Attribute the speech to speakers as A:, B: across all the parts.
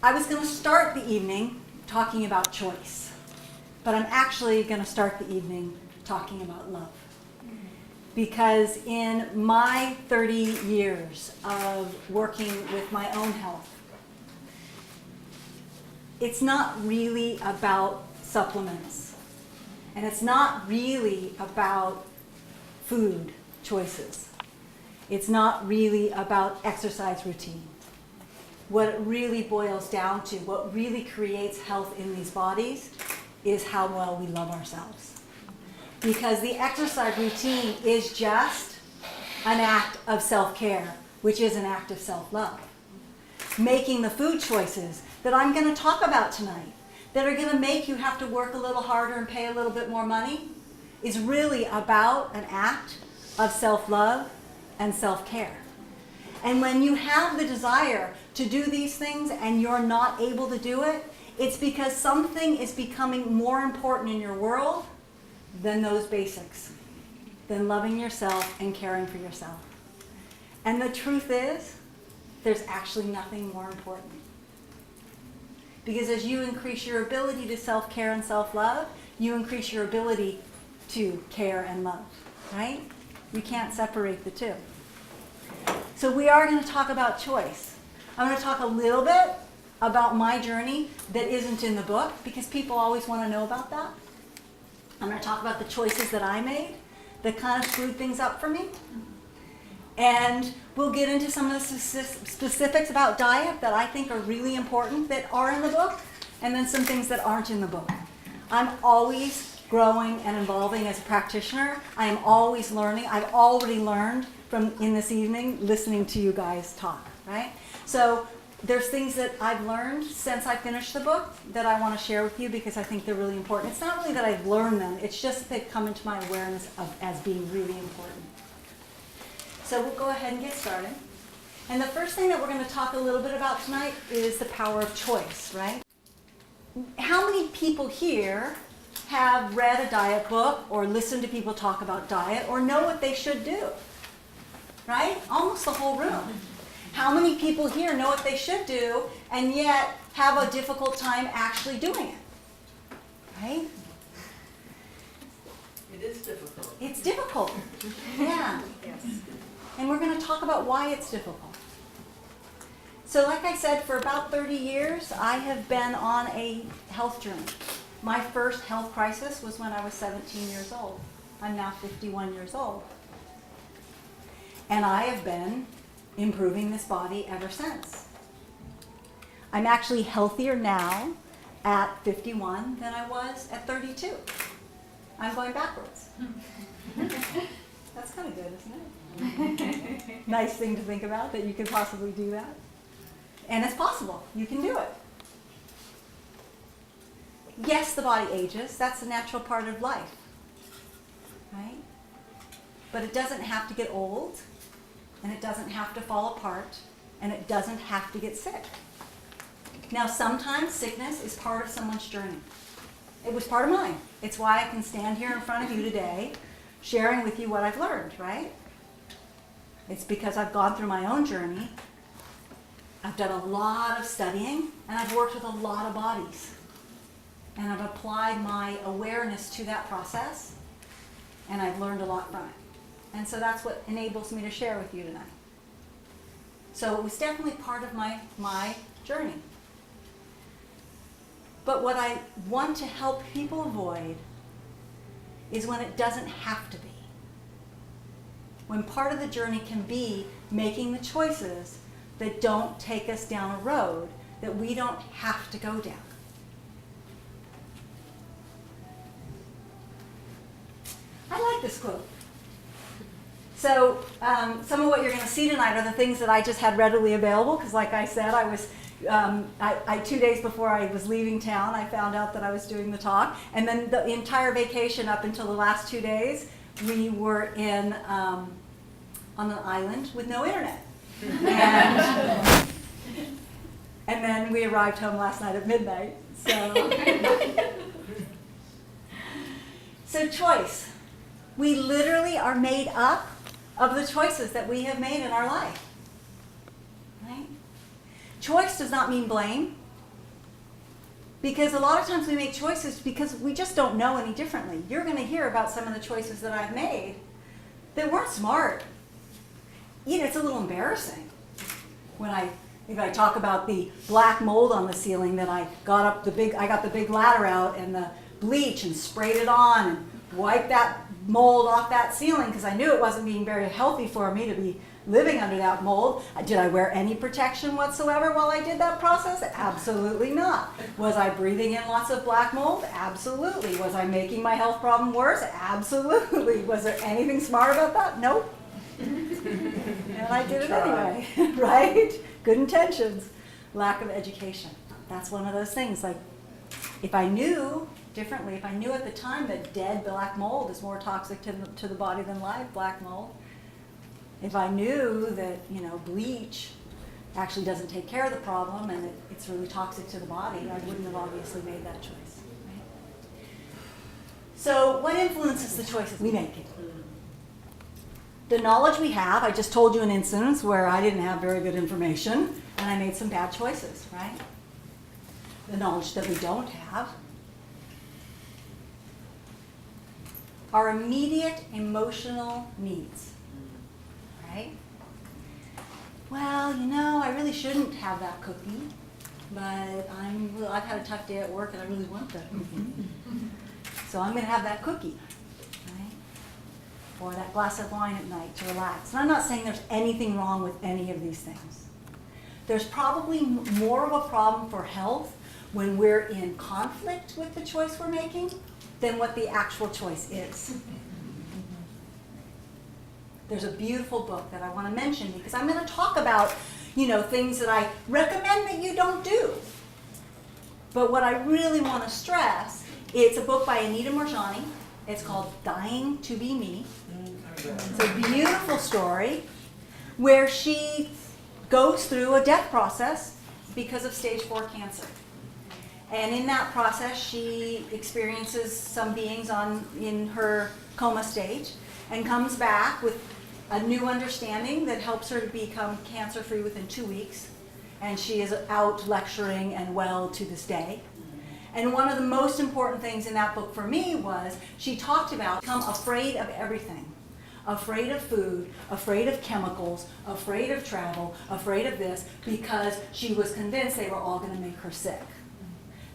A: I was going to start the evening talking about choice, but I'm actually going to start the evening talking about love. Because in my 30 years of working with my own health, it's not really about supplements, and it's not really about food choices. It's not really about exercise routine. What it really boils down to, what really creates health in these bodies, is how well we love ourselves. Because the exercise routine is just an act of self-care, which is an act of self-love. Making the food choices that I'm going to talk about tonight, that are going to make you have to work a little harder and pay a little bit more money, is really about an act of self-love and self-care. And when you have the desire to do these things and you're not able to do it, it's because something is becoming more important in your world than those basics, than loving yourself and caring for yourself. And the truth is, there's actually nothing more important. Because as you increase your ability to self-care and self-love, you increase your ability to care and love, right? You can't separate the two. So we are going to talk about choice. I'm going to talk a little bit about my journey that isn't in the book, because people always want to know about that. I'm going to talk about the choices that I made that kind of screwed things up for me. And we'll get into some of the specifics about diet that I think are really important that are in the book, and then some things that aren't in the book. I'm always growing and evolving as a practitioner. I am always learning. I've already learned from in this evening listening to you guys talk, right? So there's things that I've learned since I finished the book that I want to share with you because I think they're really important. It's not really that I've learned them, it's just that they've come into my awareness as being really important. So we'll go ahead and get started. And the first thing that we're going to talk a little bit about tonight is the power of choice, right? How many people here have read a diet book or listened to people talk about diet or know what they should do? Right? Almost the whole room. How many people here know what they should do and yet have a difficult time actually doing it? Right?
B: It is difficult.
A: It's difficult. Yeah.
B: Yes.
A: And we're going to talk about why it's difficult. So like I said, for about 30 years, I have been on a health journey. My first health crisis was when I was 17 years old. I'm now 51 years old. And I have been improving this body ever since. I'm actually healthier now at 51 than I was at 32. I'm going backwards. That's kind of good, isn't it? Nice thing to think about, that you could possibly do that. And it's possible. You can do it. Yes, the body ages. That's a natural part of life. Right? But it doesn't have to get old, and it doesn't have to fall apart, and it doesn't have to get sick. Now, sometimes sickness is part of someone's journey. It was part of mine. It's why I can stand here in front of you today sharing with you what I've learned, right? It's because I've gone through my own journey. I've done a lot of studying, and I've worked with a lot of bodies. And I've applied my awareness to that process, and I've learned a lot from it. And so that's what enables me to share with you tonight. So it was definitely part of my journey. But what I want to help people avoid is when it doesn't have to be. When part of the journey can be making the choices that don't take us down a road that we don't have to go down. I like this quote. So some of what you're going to see tonight are the things that I just had readily available, because like I said, I was 2 days before I was leaving town, I found out that I was doing the talk. And then the entire vacation up until the last 2 days, we were in on an island with no internet. And then we arrived home last night at midnight. So choice. We literally are made up of the choices that we have made in our life. Right? Choice does not mean blame. Because a lot of times we make choices because we just don't know any differently. You're going to hear about some of the choices that I've made that weren't smart. You know, it's a little embarrassing when if I talk about the black mold on the ceiling that I got the big ladder out and the bleach and sprayed it on and wiped that mold off that ceiling because I knew it wasn't being very healthy for me to be living under that mold. Did I wear any protection whatsoever while I did that process? Absolutely not. Was I breathing in lots of black mold? Absolutely. Was I making my health problem worse? Absolutely. Was there anything smart about that? Nope. And I did it anyway, right? Good intentions, lack of education. That's one of those things. Like, if I knew differently, if I knew at the time that dead black mold is more toxic to the body than live black mold, if I knew that, you know, bleach actually doesn't take care of the problem and it's really toxic to the body, I wouldn't have obviously made that choice. Right? So what influences the choices we make? The knowledge we have. I just told you an instance where I didn't have very good information and I made some bad choices, right? The knowledge that we don't have. Our immediate emotional needs, right? Well, you know, I really shouldn't have that cookie, but I've had a tough day at work and I really want that cookie. So I'm going to have that cookie, right? Or that glass of wine at night to relax. And I'm not saying there's anything wrong with any of these things. There's probably more of a problem for health when we're in conflict with the choice we're making than what the actual choice is. There's a beautiful book that I want to mention because I'm going to talk about, you know, things that I recommend that you don't do. But what I really want to stress, it's a book by Anita Moorjani. It's called Dying to Be Me. It's a beautiful story where she goes through a death process because of stage 4 cancer. And in that process, she experiences some beings in her coma stage and comes back with a new understanding that helps her to become cancer-free within 2 weeks. And she is out lecturing and well to this day. And one of the most important things in that book for me was she talked about become afraid of everything. Afraid of food, afraid of chemicals, afraid of travel, afraid of this, because she was convinced they were all going to make her sick.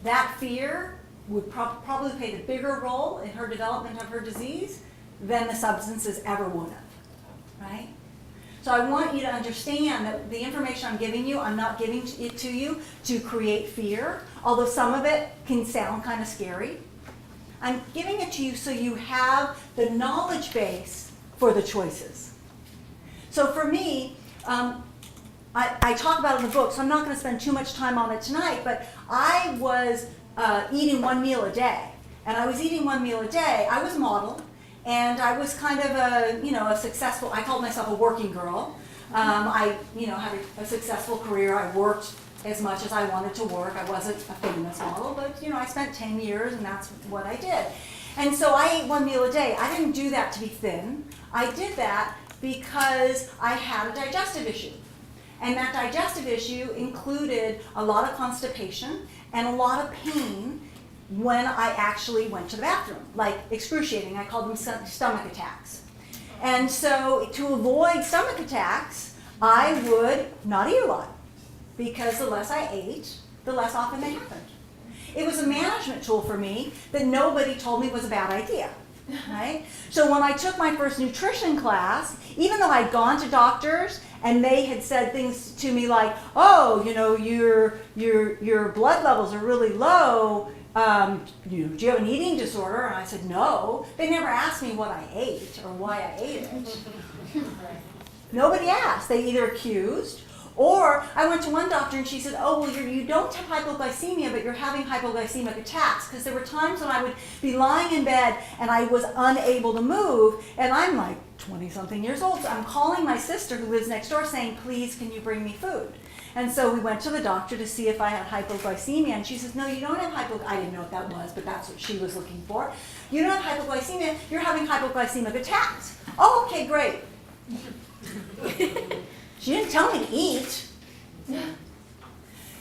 A: That fear would probably play a bigger role in her development of her disease than the substances ever would have, right? So I want you to understand that the information I'm giving you, I'm not giving it to you to create fear, although some of it can sound kind of scary. I'm giving it to you so you have the knowledge base for the choices. So for me, I talk about it in the book, so I'm not going to spend too much time on it tonight, but I was eating 1 meal a day. And I was eating 1 meal a day. I was a model, and I was kind of a successful, I called myself a working girl. I had a successful career. I worked as much as I wanted to work. I wasn't a famous model, but I spent 10 years, and that's what I did. And so I ate 1 meal a day. I didn't do that to be thin. I did that because I had a digestive issue. And that digestive issue included a lot of constipation and a lot of pain when I actually went to the bathroom, like excruciating. I called them stomach attacks. And so to avoid stomach attacks, I would not eat a lot, because the less I ate, the less often they happened. It was a management tool for me that nobody told me was a bad idea. Right? So when I took my first nutrition class, even though I'd gone to doctors and they had said things to me like, oh, your blood levels are really low, do you have an eating disorder? And I said, no. They never asked me what I ate or why I ate it. Nobody asked. They either accused, or I went to one doctor and she said, oh, well, you don't have hypoglycemia, but you're having hypoglycemic attacks. Because there were times when I would be lying in bed and I was unable to move, and I'm like 20-something years old. So I'm calling my sister who lives next door saying, please, can you bring me food? And so we went to the doctor to see if I had hypoglycemia, and she says, no, you don't have hypoglycemia. I didn't know what that was, but that's what she was looking for. You don't have hypoglycemia, you're having hypoglycemic attacks. Oh, okay, great. She didn't tell me to eat.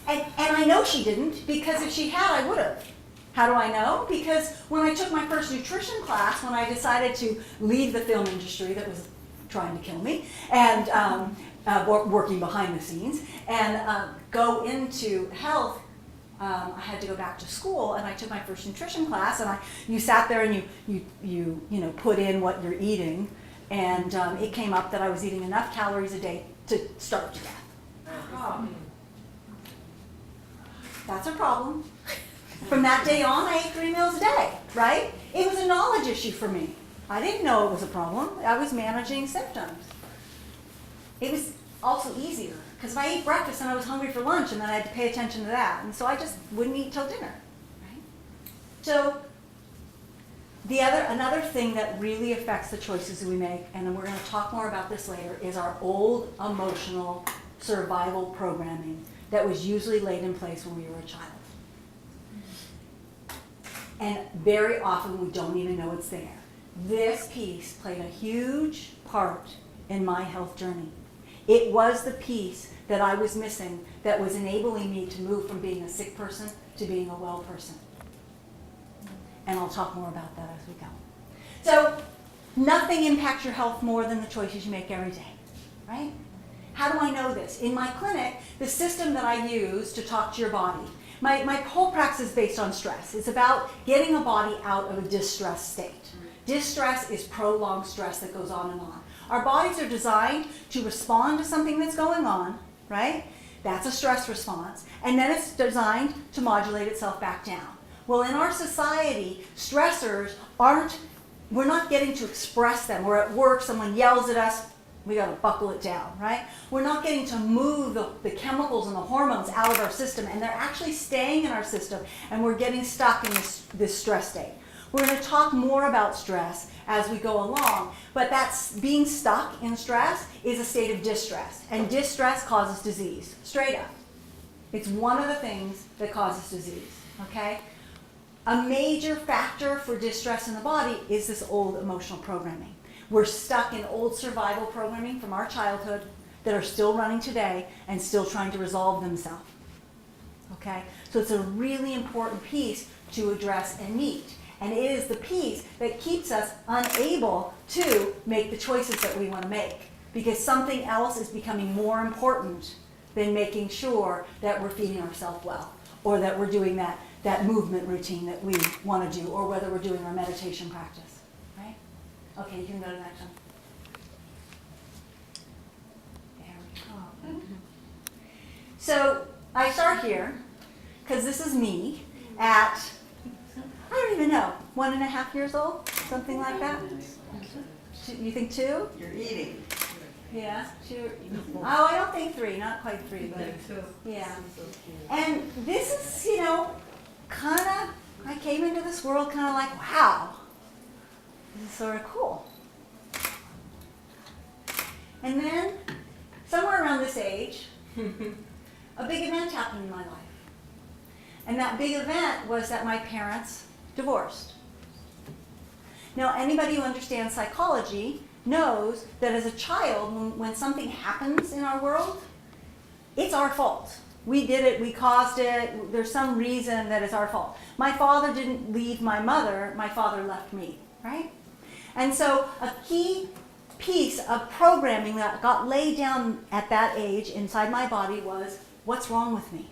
A: And I know she didn't, because if she had, I would have. How do I know? Because when I took my first nutrition class, when I decided to leave the film industry that was trying to kill me, and working behind the scenes, and go into health, I had to go back to school, and I took my first nutrition class, and you sat there and you put in what you're eating, and it came up that I was eating enough calories a day to starve to death. Oh. That's a problem. From that day on, I ate 3 meals a day, right? It was a knowledge issue for me. I didn't know it was a problem. I was managing symptoms. It was also easier, because if I ate breakfast and I was hungry for lunch, and then I had to pay attention to that, and so I just wouldn't eat till dinner, right? So another thing that really affects the choices we make, and then we're going to talk more about this later, is our old emotional survival programming that was usually laid in place when we were a child. And very often we don't even know it's there. This piece played a huge part in my health journey. It was the piece that I was missing that was enabling me to move from being a sick person to being a well person. And I'll talk more about that as we go. So nothing impacts your health more than the choices you make every day, right? How do I know this? In my clinic, the system that I use to talk to your body, my whole practice is based on stress. It's about getting a body out of a distressed state. Distress is prolonged stress that goes on and on. Our bodies are designed to respond to something that's going on, right? That's a stress response. And then it's designed to modulate itself back down. Well, in our society, stressors we're not getting to express them. We're at work, someone yells at us, we got to buckle it down, right? We're not getting to move the chemicals and the hormones out of our system, and they're actually staying in our system, and we're getting stuck in this stress state. We're going to talk more about stress as we go along, but that's being stuck in stress is a state of distress, and distress causes disease, straight up. It's one of the things that causes disease, okay? A major factor for distress in the body is this old emotional programming. We're stuck in old survival programming from our childhood that are still running today and still trying to resolve themselves. Okay? So it's a really important piece to address and meet. And it is the piece that keeps us unable to make the choices that we want to make, because something else is becoming more important than making sure that we're feeding ourselves well, or that we're doing that movement routine that we want to do, or whether we're doing our meditation practice. Okay, you can go to the next one. There we go. So I start here, because this is me at, I don't even know, 1.5 years old? Something like that? You think 2?
B: You're eating.
A: Yeah, 2. Oh, I don't think 3, not quite 3, but yeah. And this is, kind of, I came into this world kind of like, wow. This is sort of cool. And then, somewhere around this age, a big event happened in my life. And that big event was that my parents divorced. Now, anybody who understands psychology knows that as a child, when something happens in our world, it's our fault. We did it, we caused it, there's some reason that it's our fault. My father didn't leave my mother, my father left me, right? And so a key piece of programming that got laid down at that age inside my body was, what's wrong with me?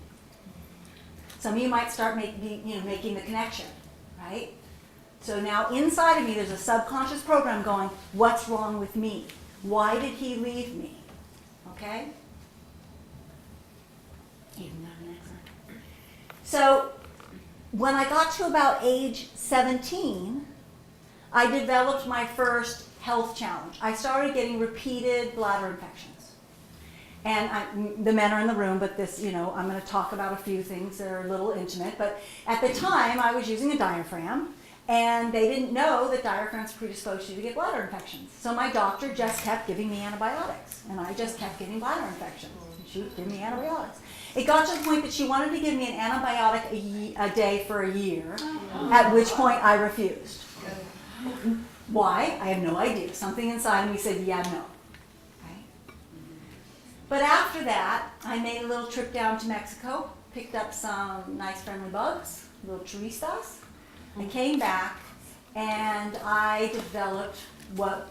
A: Some of you might start making the connection, right? So now inside of me there's a subconscious program going, what's wrong with me? Why did he leave me? Okay? So when I got to about age 17, I developed my first health challenge. I started getting repeated bladder infections. And the men are in the room, but this, I'm going to talk about a few things that are a little intimate. But at the time, I was using a diaphragm, and they didn't know that diaphragms predispose you to get bladder infections. So my doctor just kept giving me antibiotics, and I just kept getting bladder infections. She would give me antibiotics. It got to the point that she wanted to give me an antibiotic a day for a year, at which point I refused. Why? I have no idea. Something inside me said, yeah, no. Right? But after that, I made a little trip down to Mexico picked up some nice friendly bugs, little turistas. I came back and I developed what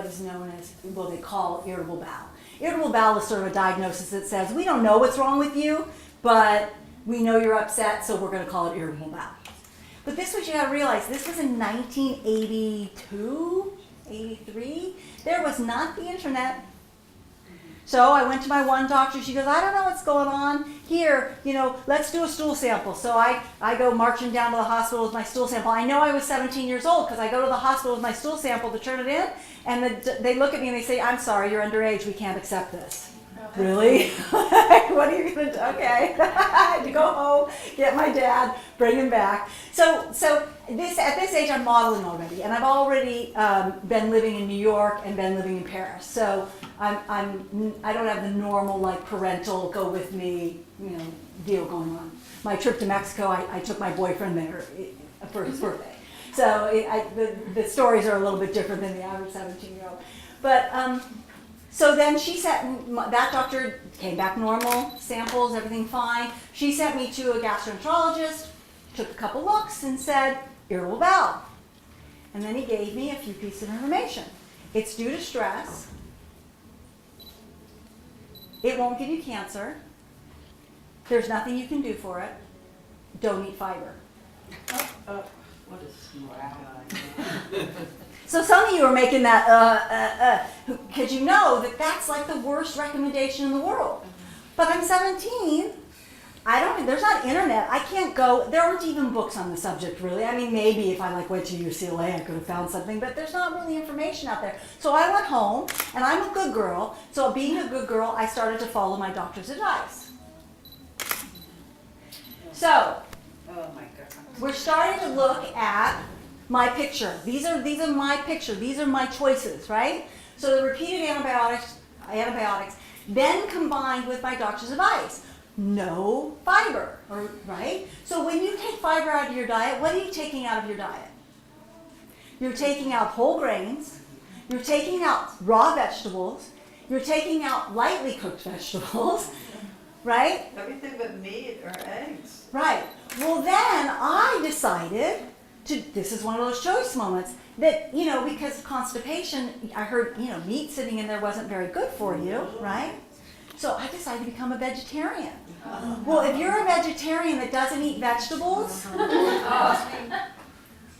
A: is known as, well, they call irritable bowel. Irritable bowel is sort of a diagnosis that says, we don't know what's wrong with you, but we know you're upset, so we're going to call it irritable bowel. But this was, you got to realize, this was in 1982, 83. There was not the internet. So I went to my one doctor. She goes, I don't know what's going on. Here, let's do a stool sample. So I go marching down to the hospital with my stool sample. I know I was 17 years old because I go to the hospital with my stool sample to turn it in. And they look at me and they say, I'm sorry, you're underage. We can't accept this. Really? What are you going to do? Okay. I had to go home, get my dad, bring him back. So at this age, I'm modeling already. And I've already been living in New York and been living in Paris. So I don't have the normal parental go with me, deal going on. My trip to Mexico, I took my boyfriend there for his birthday. So the stories are a little bit different than the average 17-year-old. But so then that doctor came back normal, samples, everything fine. She sent me to a gastroenterologist, took a couple looks and said, irritable bowel. And then he gave me a few pieces of information. It's due to stress. It won't give you cancer. There's nothing you can do for it. Don't eat fiber.
B: What a smart guy.
A: So some of you are making that, because you know that that's like the worst recommendation in the world. But I'm 17. There's not internet. I can't go, there aren't even books on the subject really. I mean, maybe if I went to UCLA, I could have found something, but there's not really information out there. So I went home, and I'm a good girl. So being a good girl, I started to follow my doctor's advice. So,
B: Oh my God.
A: we're starting to look at my picture. These are my picture. These are my choices, right? So the repeated antibiotics, then combined with my doctor's advice. No fiber, right? So when you take fiber out of your diet, what are you taking out of your diet? You're taking out whole grains. You're taking out raw vegetables. You're taking out lightly cooked vegetables, right?
B: Everything but meat or eggs.
A: Right. Well, then I decided this is one of those choice moments that, because of constipation, I heard, meat sitting in there wasn't very good for you, right? So I decided to become a vegetarian. Well, if you're a vegetarian that doesn't eat vegetables,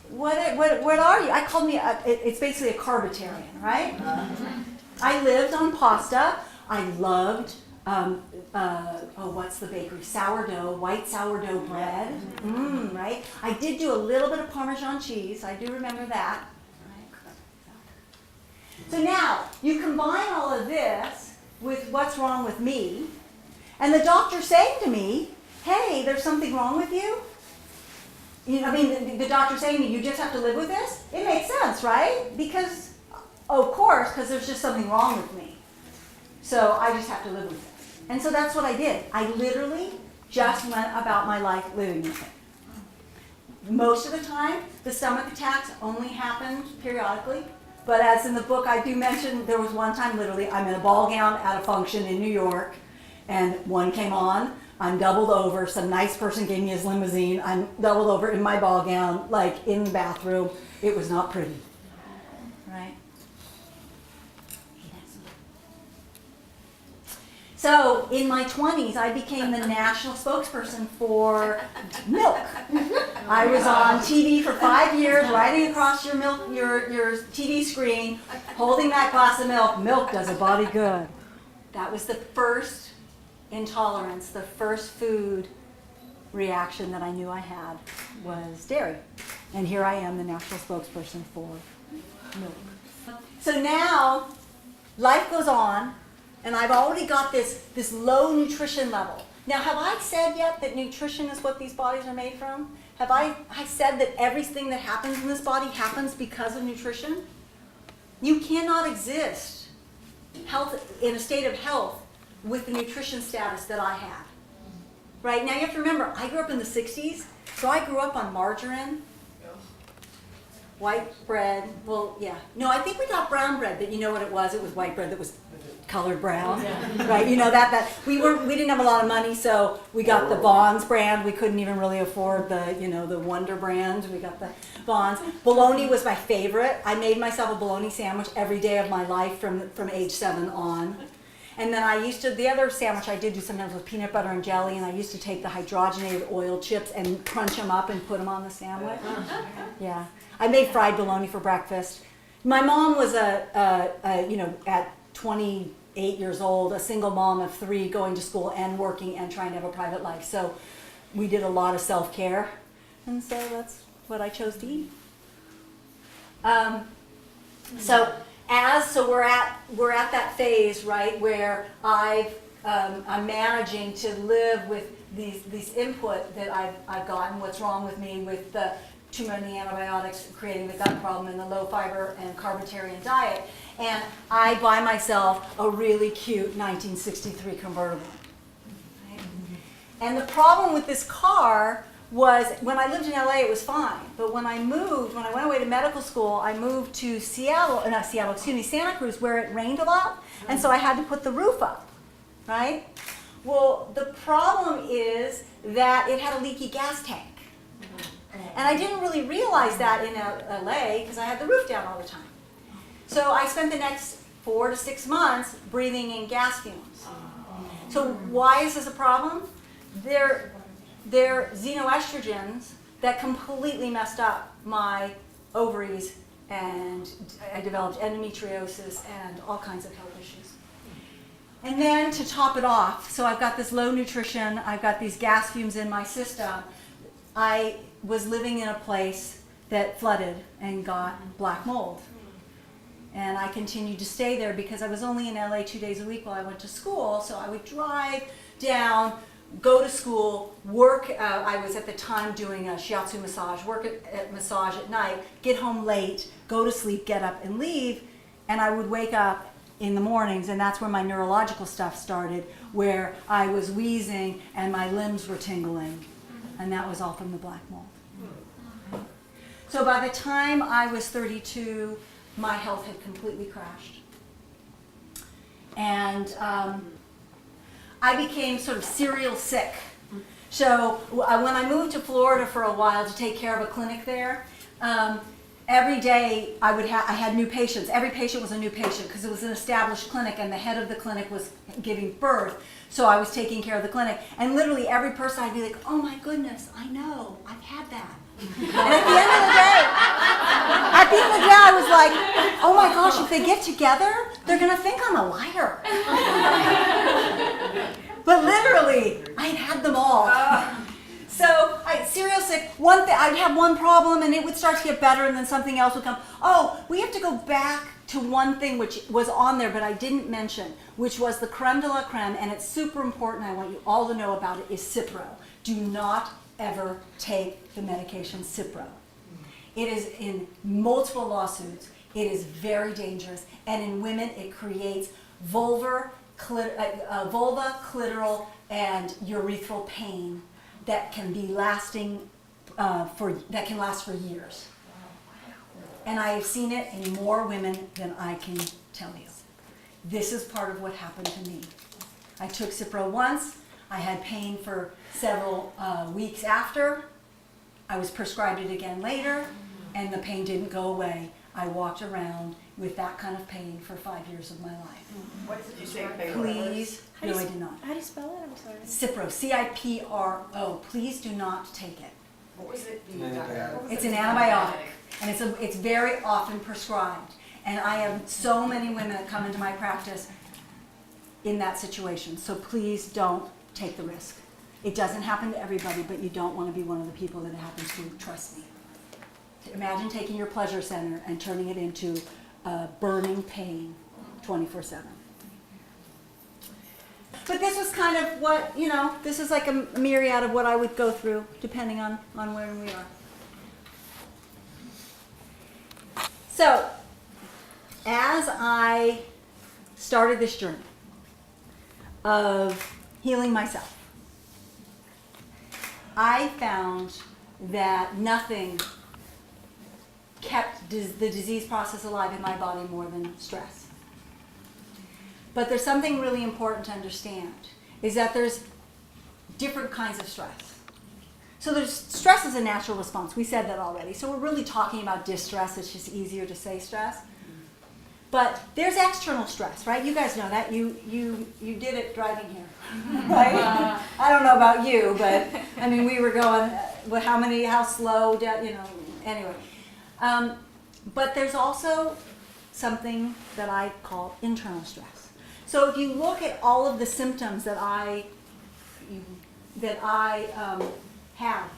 A: what are you? I called me, it's basically a carbitarian, right? I lived on pasta. I loved, what's the bakery? Sourdough, white sourdough bread, right? I did do a little bit of Parmesan cheese. I do remember that. So now, you combine all of this with what's wrong with me, and the doctor's saying to me, hey, there's something wrong with you? The doctor's saying to me, you just have to live with this? It makes sense, right? Because, of course, because there's just something wrong with me. So I just have to live with it. And so that's what I did. I literally just went about my life living with it. Most of the time, the stomach attacks only happened periodically. But as in the book I do mention, there was one time literally, I'm in a ball gown at a function in New York, and one came on, I'm doubled over, some nice person gave me his limousine, I'm doubled over in my ball gown, in the bathroom. It was not pretty, right? So in my 20s, I became the national spokesperson for milk. I was on TV for 5 years, riding across your TV screen, holding that glass of milk. Milk does a body good. That was the first intolerance, the first food reaction that I knew I had was dairy. And here I am, the national spokesperson for milk. So now, life goes on. And I've already got this low nutrition level. Now, have I said yet that nutrition is what these bodies are made from? Have I said that everything that happens in this body happens because of nutrition? You cannot exist in a state of health with the nutrition status that I had. Right? Now, you have to remember, I grew up in the 60s, so I grew up on margarine. white bread. Well, yeah. No, I think we got brown bread, but you know what it was? It was white bread that was colored brown, right? You know that we didn't have a lot of money, so we got the Bonds brand. We couldn't even really afford the the Wonder brand. We got the Bonds. Bologna was my favorite. I made myself a bologna sandwich every day of my life from age 7 on. And then the other sandwich I did do sometimes with peanut butter and jelly, and I used to take the hydrogenated oil chips and crunch them up and put them on the sandwich. Yeah. I made fried bologna for breakfast. My mom was at 28 years old, a single mom of 3, going to school and working and trying to have a private life. So we did a lot of self-care, and so that's what I chose to eat. So we're at that phase, right, where I'm managing to live with these input that I've gotten. What's wrong with me with the too many antibiotics, creating the gut problem, and the low fiber and carbitarian diet. And I buy myself a really cute 1963 convertible. Right? And the problem with this car was, when I lived in LA, it was fine. But when I went away to medical school, I moved to Santa Cruz, where it rained a lot. And so I had to put the roof up, right? Well, the problem is that it had a leaky gas tank. And I didn't really realize that in LA because I had the roof down all the time. So I spent the next 4 to 6 months breathing in gas fumes. So why is this a problem? They're xenoestrogens that completely messed up my ovaries, and I developed endometriosis and all kinds of health issues. And then to top it off, so I've got this low nutrition, I've got these gas fumes in my system. I was living in a place that flooded and got black mold. And I continued to stay there because I was only in LA 2 days a week while I went to school. So I would drive down, go to school, work. I was at the time doing a shiatsu massage, work at massage at night, get home late, go to sleep, get up and leave. And I would wake up in the mornings, and that's where my neurological stuff started, where I was wheezing and my limbs were tingling. And that was all from the black mold. So by the time I was 32, my health had completely crashed. And I became sort of serial sick. So when I moved to Florida for a while to take care of a clinic there, every day I had new patients. Every patient was a new patient because it was an established clinic, and the head of the clinic was giving birth. So I was taking care of the clinic, and literally every person I'd be like, "Oh my goodness, I know, I've had that." And at the end of the day, I was like, "Oh my gosh, if they get together, they're gonna think I'm a liar." But literally, I'd had them all. So serial sick. I'd have one problem, and it would start to get better, and then something else would come. Oh, we have to go back to one thing which was on there, but I didn't mention, which was the creme de la creme, and it's super important. I want you all to know about it. Is Cipro. Do not ever take the medication Cipro. It is in multiple lawsuits. It is very dangerous, and in women, it creates vulva, clitoral, and urethral pain that can be lasting that can last for years. And I have seen it in more women than I can tell you. This is part of what happened to me. I took Cipro once. I had pain for several weeks after. I was prescribed it again later, and the pain didn't go away. I walked around with that kind of pain for 5 years of my life.
B: What did you say?
A: Please, no, I did not.
C: How do you spell it? I'm sorry.
A: Cipro, C-I-P-R-O. Please do not take it.
B: What was it?
A: It's an antibiotic, and it's very often prescribed. And I have so many women that come into my practice in that situation. So please don't take the risk. It doesn't happen to everybody, but you don't want to be one of the people that it happens to. Trust me. Imagine taking your pleasure center and turning it into burning pain 24/7. But this was kind of what, this is like a myriad of what I would go through depending on where we are. So, as I started this journey of healing myself, I found that nothing kept the disease process alive in my body more than stress. But there's something really important to understand, is that there's different kinds of stress. So there's stress is a natural response. We said that already. So we're really talking about distress. It's just easier to say stress. But there's external stress, right? You guys know that. You did it driving here, right? I don't know about you, but I mean, we were going, how slow, anyway. But there's also something that I call internal stress. So if you look at all of the symptoms that I have,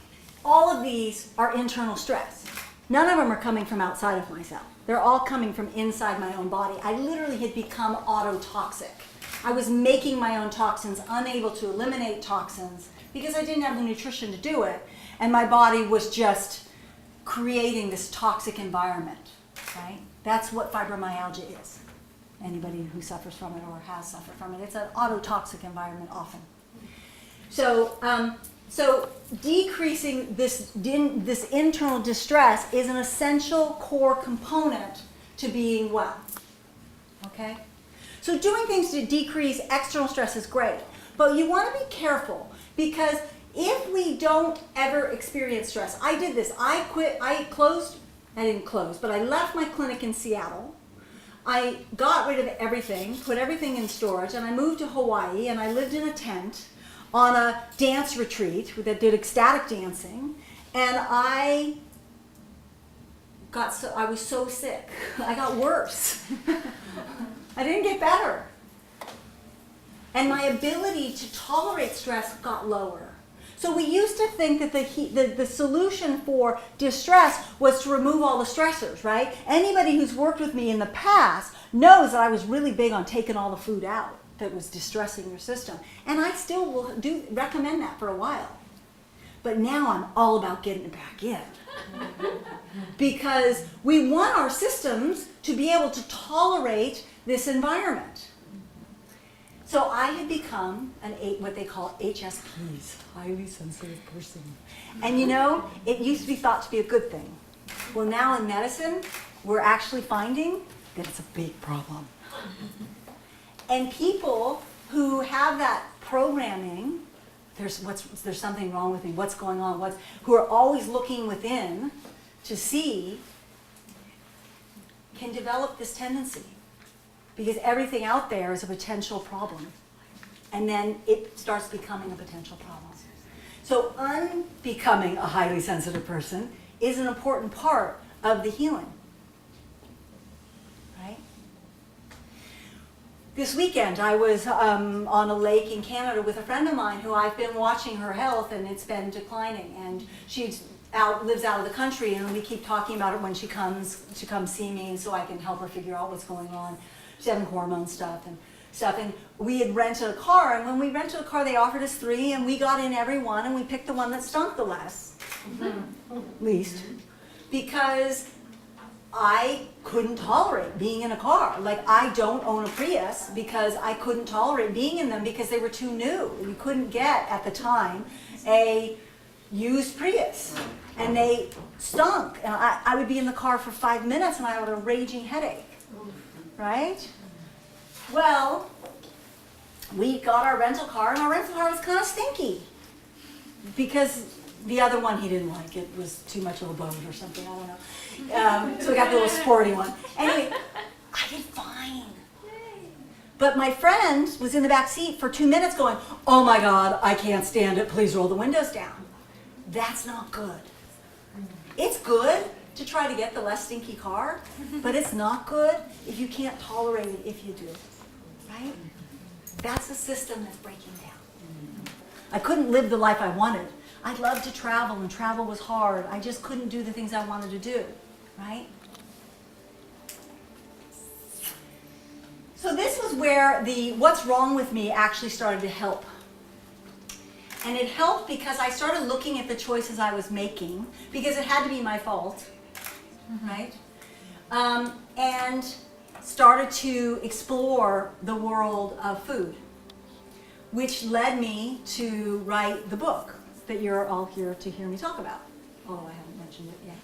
A: all of these are internal stress. None of them are coming from outside of myself. They're all coming from inside my own body. I literally had become autotoxic. I was making my own toxins, unable to eliminate toxins because I didn't have the nutrition to do it. And my body was just creating this toxic environment, right? That's what fibromyalgia is. Anybody who suffers from it or has suffered from it, it's an autotoxic environment often. So decreasing this internal distress is an essential core component to being well. Okay? So doing things to decrease external stress is great, but you want to be careful because if we don't ever experience stress, I did this. I didn't close, but I left my clinic in Seattle. I got rid of everything, put everything in storage, and I moved to Hawaii, and I lived in a tent on a dance retreat that did ecstatic dancing, and I was so sick. I got worse. I didn't get better. And my ability to tolerate stress got lower. So we used to think that the solution for distress was to remove all the stressors, right? Anybody who's worked with me in the past knows that I was really big on taking all the food out that was distressing your system. And I still will recommend that for a while. But now I'm all about getting it back in. Because we want our systems to be able to tolerate this environment. So I had become what they call HSPs, highly sensitive person. And it used to be thought to be a good thing. Well, now in medicine, we're actually finding that it's a big problem. And people who have that programming, there's something wrong with me, what's going on, who are always looking within to see, can develop this tendency. Because everything out there is a potential problem. And then it starts becoming a potential problem. So unbecoming a highly sensitive person is an important part of the healing. Right? This weekend I was on a lake in Canada with a friend of mine who I've been watching her health, and it's been declining. And she lives out of the country, and we keep talking about it when she comes to come see me so I can help her figure out what's going on. She's having hormone stuff. And we had rented a car, and when we rented a car, they offered us 3, and we got in every one, and we picked the one that stunk the least, because I couldn't tolerate being in a car. Like, I don't own a Prius because I couldn't tolerate being in them because they were too new. You couldn't get, at the time, a used Prius, and they stunk. And I would be in the car for 5 minutes, and I had a raging headache. Right? Well, we got our rental car, and our rental car was kind of stinky because the other one he didn't like. It was too much of a boat or something, I don't know. So we got the little sporty one. Anyway, I did fine. But my friend was in the back seat for 2 minutes going, "Oh my God, I can't stand it. Please roll the windows down." That's not good. It's good to try to get the less stinky car, but it's not good if you can't tolerate it if you do, right? That's the system that's breaking down. I couldn't live the life I wanted. I loved to travel, and travel was hard. I just couldn't do the things I wanted to do, right? So this was where the what's wrong with me actually started to help. And it helped because I started looking at the choices I was making, because it had to be my fault. Right? And started to explore the world of food, which led me to write the book that you're all here to hear me talk about, although I haven't mentioned it yet.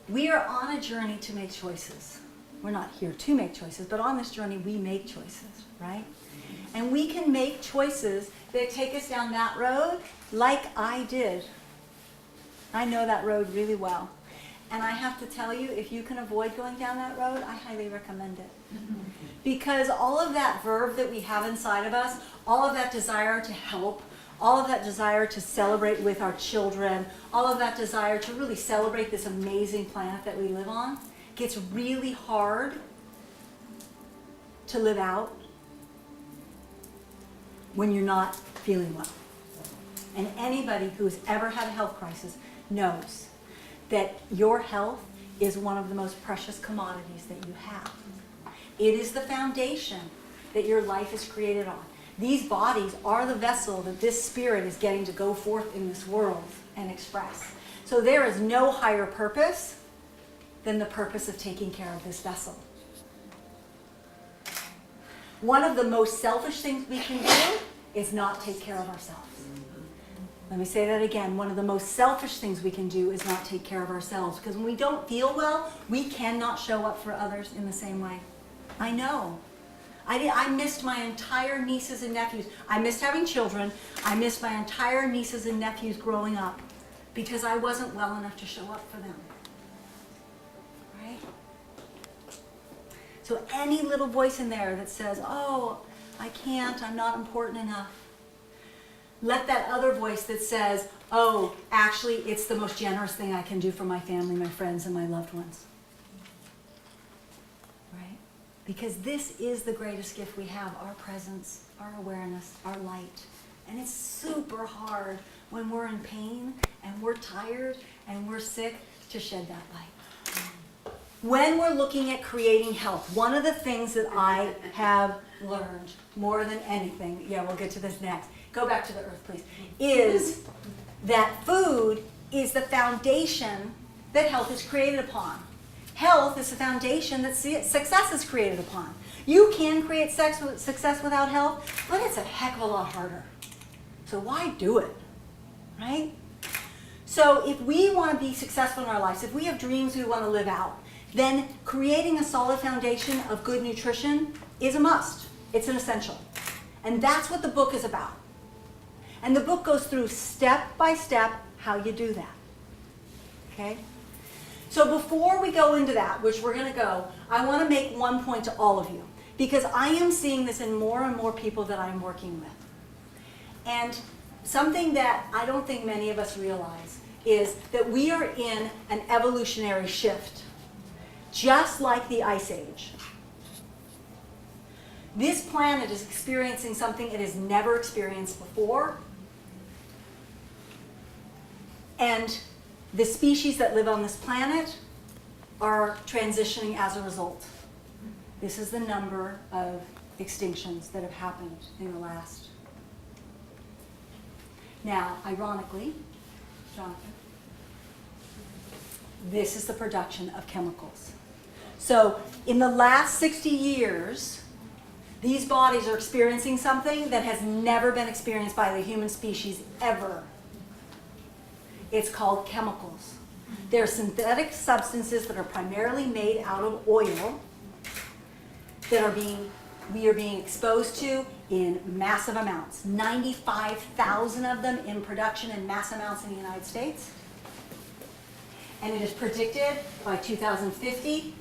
A: We are on a journey to make choices. We're not here to make choices, but on this journey we make choices, right? And we can make choices that take us down that road like I did. I know that road really well. And I have to tell you, if you can avoid going down that road, I highly recommend it. Because all of that verve that we have inside of us, all of that desire to help, all of that desire to celebrate with our children, all of that desire to really celebrate this amazing planet that we live on, gets really hard to live out when you're not feeling well. And anybody who's ever had a health crisis knows that your health is one of the most precious commodities that you have. It is the foundation that your life is created on. These bodies are the vessel that this spirit is getting to go forth in this world and express. So there is no higher purpose than the purpose of taking care of this vessel. One of the most selfish things we can do is not take care of ourselves. Let me say that again. One of the most selfish things we can do is not take care of ourselves. Because when we don't feel well, we cannot show up for others in the same way. I know. I missed my entire nieces and nephews. I missed having children. I missed my entire nieces and nephews growing up because I wasn't well enough to show up for them. Right? So any little voice in there that says, oh, I can't, I'm not important enough. Let that other voice that says, oh, actually, it's the most generous thing I can do for my family, my friends, and my loved ones. Right? Because this is the greatest gift we have, our presence, our awareness, our light. And it's super hard when we're in pain and we're tired and we're sick to shed that light. When we're looking at creating health, one of the things that I have learned more than anything, yeah, we'll get to this next, go back to the earth, please, is that food is the foundation that health is created upon. Health is the foundation that success is created upon. You can create success without health, but it's a heck of a lot harder. So why do it, right? So if we want to be successful in our lives, if we have dreams we want to live out, then creating a solid foundation of good nutrition is a must. It's an essential. And that's what the book is about. And the book goes through step by step how you do that. Okay? So before we go into that, which we're going to go, I want to make one point to all of you. Because I am seeing this in more and more people that I'm working with. And something that I don't think many of us realize is that we are in an evolutionary shift. Just like the Ice Age. This planet is experiencing something it has never experienced before. And the species that live on this planet are transitioning as a result. This is the number of extinctions that have happened in the last. Now, ironically, Jonathan, this is the production of chemicals. So in the last 60 years, these bodies are experiencing something that has never been experienced by the human species ever. It's called chemicals. They're synthetic substances that are primarily made out of oil that we are being exposed to in massive amounts. 95,000 of them in production in mass amounts in the United States. And it is predicted by 2050,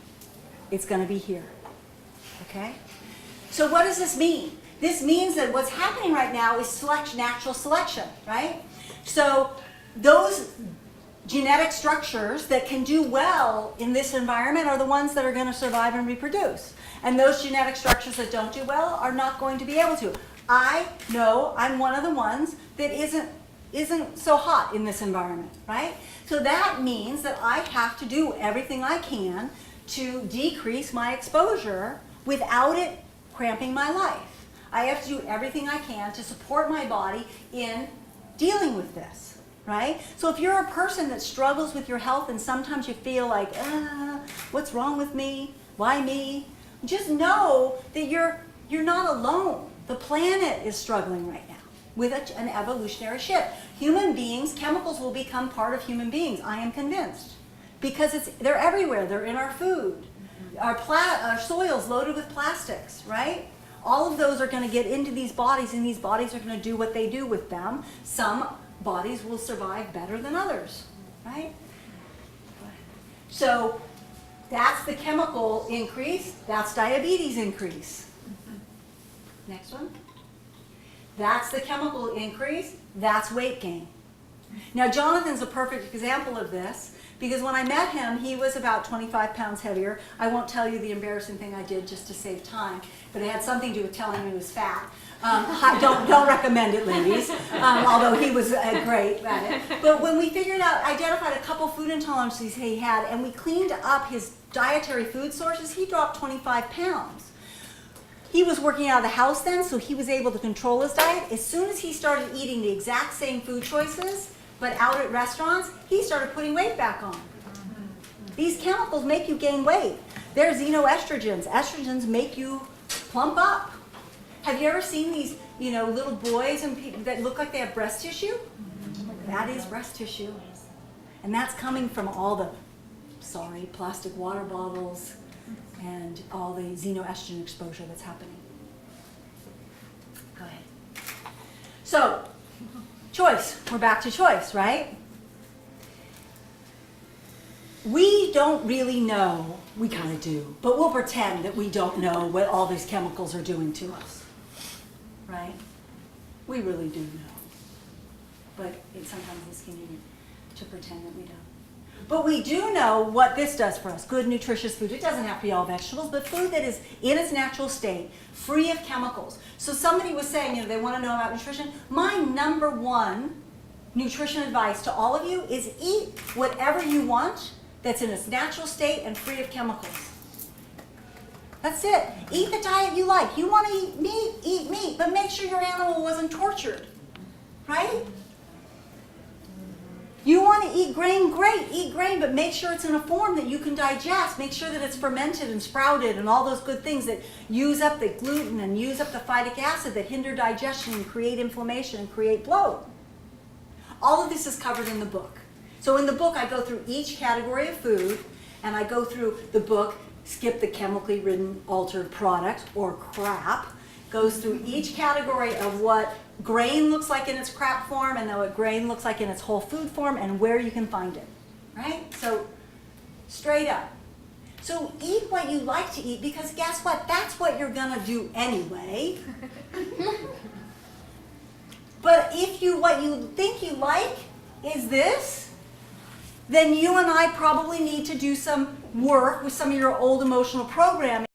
A: it's going to be here. Okay? So what does this mean? This means that what's happening right now is natural selection, right? So those genetic structures that can do well in this environment are the ones that are going to survive and reproduce. And those genetic structures that don't do well are not going to be able to. I know I'm one of the ones that isn't so hot in this environment, right? So that means that I have to do everything I can to decrease my exposure without it cramping my life. I have to do everything I can to support my body in dealing with this, right? So if you're a person that struggles with your health and sometimes you feel like, what's wrong with me? Why me? Just know that you're not alone. The planet is struggling right now with an evolutionary shift. Human beings, chemicals will become part of human beings, I am convinced. because they're everywhere. They're in our food. Our soil's loaded with plastics, right? All of those are going to get into these bodies, and these bodies are going to do what they do with them. Some bodies will survive better than others, right? So that's the chemical increase. That's diabetes increase. Next one. That's the chemical increase. That's weight gain. Now, Jonathan's a perfect example of this, because when I met him, he was about 25 pounds heavier. I won't tell you the embarrassing thing I did just to save time, but it had something to do with telling him he was fat. Don't recommend it, ladies, although he was great at it. But when we identified a couple food intolerances he had, and we cleaned up his dietary food sources, he dropped 25 pounds. He was working out of the house then, so he was able to control his diet. As soon as he started eating the exact same food choices, but out at restaurants, he started putting weight back on. These chemicals make you gain weight. They're xenoestrogens. Estrogens make you plump up. Have you ever seen these, little boys and people that look like they have breast tissue? That is breast tissue. And that's coming from all the, plastic water bottles and all the xenoestrogen exposure that's happening. Go ahead. So, choice. We're back to choice, right? We don't really know. We kind of do. But we'll pretend that we don't know what all these chemicals are doing to us. Right? We really do know. But sometimes it's convenient to pretend that we don't. But we do know what this does for us. Good, nutritious food. It doesn't have to be all vegetables, but food that is in its natural state, free of chemicals. So somebody was saying, they want to know about nutrition. My number one nutrition advice to all of you is eat whatever you want that's in its natural state and free of chemicals. That's it. Eat the diet you like. You want to eat meat, but make sure your animal wasn't tortured. Right? You want to eat grain, great, eat grain, but make sure it's in a form that you can digest. Make sure that it's fermented and sprouted and all those good things that use up the gluten and use up the phytic acid that hinder digestion and create inflammation and create bloat. All of this is covered in the book. So in the book, I go through each category of food, and I go through the book, skip the chemically ridden altered product, or crap, goes through each category of what grain looks like in its crap form and then what grain looks like in its whole food form and where you can find it, right? So straight up. So eat what you like to eat, because guess what? That's what you're going to do anyway. But if what you think you like is this, then you and I probably need to do some work with some of your old emotional programming.